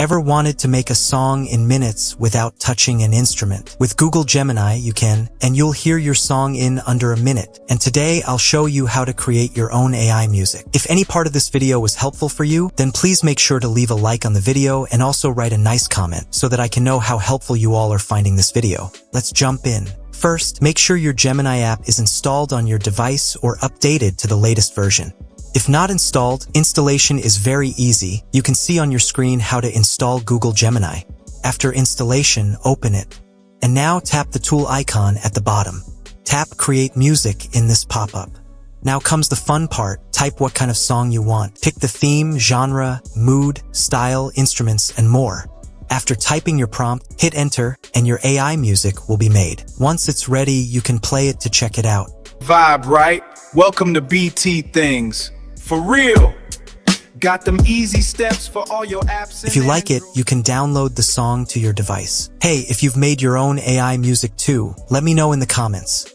Ever wanted to make a song in minutes without touching an instrument? With Google Gemini, you can, and you'll hear your song in under a minute. And today, I'll show you how to create your own AI music. If any part of this video was helpful for you, then please make sure to leave a like on the video and also write a nice comment so that I can know how helpful you all are finding this video. Let's jump in. First, make sure your Gemini app is installed on your device or updated to the latest version. If not installed, installation is very easy. You can see on your screen how to install Google Gemini. After installation, open it. And now tap the tool icon at the bottom. Tap Create Music in this pop-up. Now comes the fun part. Type what kind of song you want. Pick the theme, genre, mood, style, instruments, and more. After typing your prompt, hit enter, and your AI music will be made. Once it's ready, you can play it to check it out. Vibe, right? Welcome to BT Things. For real. Got them easy steps for all your apps. If you like it, you can download the song to your device. Hey, if you've made your own AI music too, let me know in the comments.